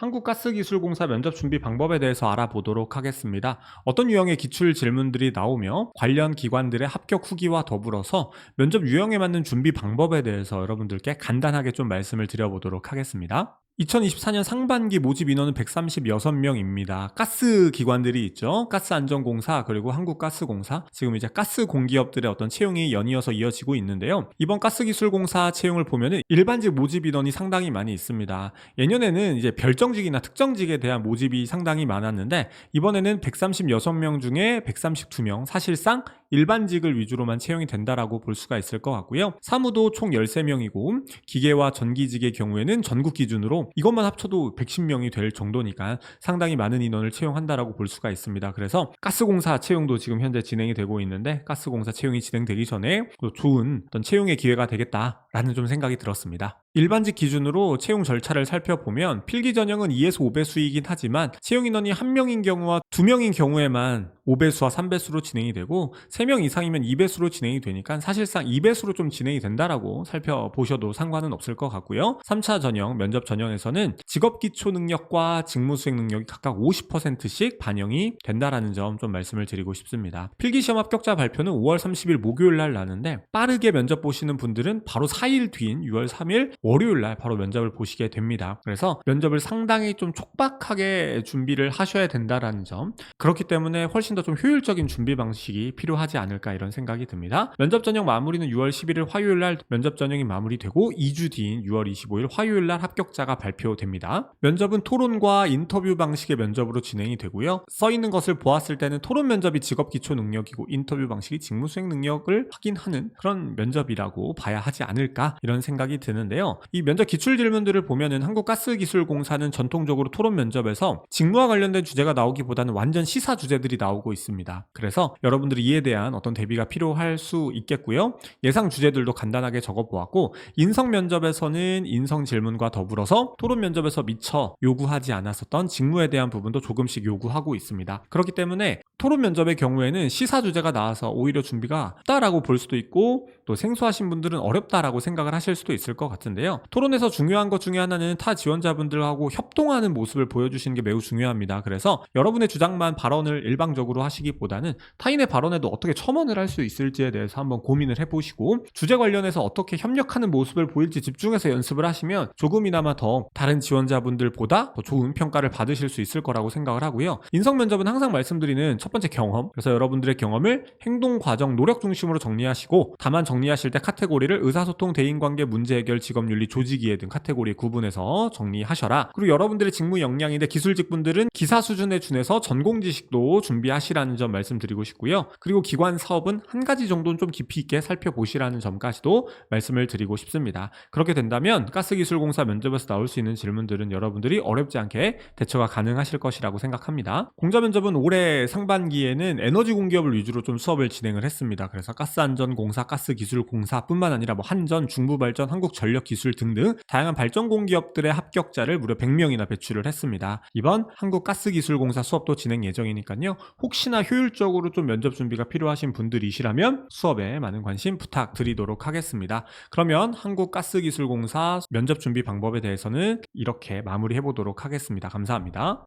한국가스기술공사 면접 준비 방법에 대해서 알아보도록 하겠습니다. 어떤 유형의 기출 질문들이 나오며 관련 기관들의 합격 후기와 더불어서 면접 유형에 맞는 준비 방법에 대해서 여러분들께 간단하게 좀 말씀을 드려보도록 하겠습니다. 2024년 상반기 모집 인원은 136명입니다. 가스 기관들이 있죠. 가스안전공사 그리고 한국가스공사, 지금 이제 가스 공기업들의 어떤 채용이 연이어서 이어지고 있는데요. 이번 가스기술공사 채용을 보면은 일반직 모집 인원이 상당히 많이 있습니다. 예년에는 이제 별정직이나 특정직에 대한 모집이 상당히 많았는데 이번에는 136명 중에 132명, 사실상 일반직을 위주로만 채용이 된다라고 볼 수가 있을 것 같고요. 사무도 총 13명이고 기계와 전기직의 경우에는 전국 기준으로 이것만 합쳐도 110명이 될 정도니까 상당히 많은 인원을 채용한다라고 볼 수가 있습니다. 그래서 가스공사 채용도 지금 현재 진행이 되고 있는데 가스공사 채용이 진행되기 전에 좋은 어떤 채용의 기회가 되겠다라는 좀 생각이 들었습니다. 일반직 기준으로 채용 절차를 살펴보면 필기 전형은 2에서 5배수이긴 하지만 채용 인원이 1명인 경우와 2명인 경우에만 5배수와 3배수로 진행이 되고 3명 이상이면 2배수로 진행이 되니까 사실상 2배수로 좀 진행이 된다라고 살펴보셔도 상관은 없을 것 같고요. 3차 전형, 면접 전형에서는 직업기초 능력과 직무수행 능력이 각각 50%씩 반영이 된다라는 점 좀 말씀을 드리고 싶습니다. 필기시험 합격자 발표는 5월 30일 목요일 날 나는데 빠르게 면접 보시는 분들은 바로 4일 뒤인 6월 3일 월요일 날 바로 면접을 보시게 됩니다. 그래서 면접을 상당히 좀 촉박하게 준비를 하셔야 된다라는 점, 그렇기 때문에 훨씬 더 좀 효율적인 준비 방식이 필요하지 않을까 이런 생각이 듭니다. 면접 전형 마무리는 6월 11일 화요일 날 면접 전형이 마무리되고 2주 뒤인 6월 25일 화요일 날 합격자가 발표됩니다. 면접은 토론과 인터뷰 방식의 면접으로 진행이 되고요. 써 있는 것을 보았을 때는 토론 면접이 직업 기초 능력이고 인터뷰 방식이 직무 수행 능력을 확인하는 그런 면접이라고 봐야 하지 않을까 이런 생각이 드는데요. 이 면접 기출 질문들을 보면은 한국가스기술공사는 전통적으로 토론 면접에서 직무와 관련된 주제가 나오기보다는 완전 시사 주제들이 나오고 있습니다. 그래서 여러분들이 이에 대한 어떤 대비가 필요할 수 있겠고요. 예상 주제들도 간단하게 적어보았고, 인성 면접에서는 인성 질문과 더불어서 토론 면접에서 미처 요구하지 않았었던 직무에 대한 부분도 조금씩 요구하고 있습니다. 그렇기 때문에 토론 면접의 경우에는 시사 주제가 나와서 오히려 준비가 쉽다라고 볼 수도 있고 또 생소하신 분들은 어렵다라고 생각을 하실 수도 있을 것 같은데요. 토론에서 중요한 것 중에 하나는 타 지원자분들하고 협동하는 모습을 보여주시는 게 매우 중요합니다. 그래서 여러분의 주장만 발언을 일방적으로 하시기보다는 타인의 발언에도 어떻게 첨언을 할 수 있을지에 대해서 한번 고민을 해보시고 주제 관련해서 어떻게 협력하는 모습을 보일지 집중해서 연습을 하시면 조금이나마 더 다른 지원자분들보다 더 좋은 평가를 받으실 수 있을 거라고 생각을 하고요. 인성 면접은 항상 말씀드리는 첫 번째 경험, 그래서 여러분들의 경험을 행동, 과정, 노력 중심으로 정리하시고 다만 정리하실 때 카테고리를 의사소통, 대인관계, 문제해결, 직업윤리, 조직이해 등 카테고리에 구분해서 정리하셔라. 그리고 여러분들의 직무 역량인데 기술직분들은 기사 수준에 준해서 전공 지식도 준비하시라는 점 말씀드리고 싶고요. 그리고 기관 사업은 한 가지 정도는 좀 깊이 있게 살펴보시라는 점까지도 말씀을 드리고 싶습니다. 그렇게 된다면 가스기술공사 면접에서 나올 수 있는 질문들은 여러분들이 어렵지 않게 대처가 가능하실 것이라고 생각합니다. 공자 면접은 올해 상반기에는 에너지 공기업을 위주로 좀 수업을 진행을 했습니다. 그래서 가스안전공사, 가스기술공사뿐만 아니라 한전, 중부발전, 한국전력기술 등등 다양한 발전 공기업들의 합격자를 무려 100명이나 배출을 했습니다. 이번 한국가스기술공사 수업도 진행 예정이니까요. 혹시나 효율적으로 좀 면접 준비가 필요하신 분들이시라면 수업에 많은 관심 부탁드리도록 하겠습니다. 그러면 한국가스기술공사 면접 준비 방법에 대해서는 이렇게 마무리해 보도록 하겠습니다. 감사합니다.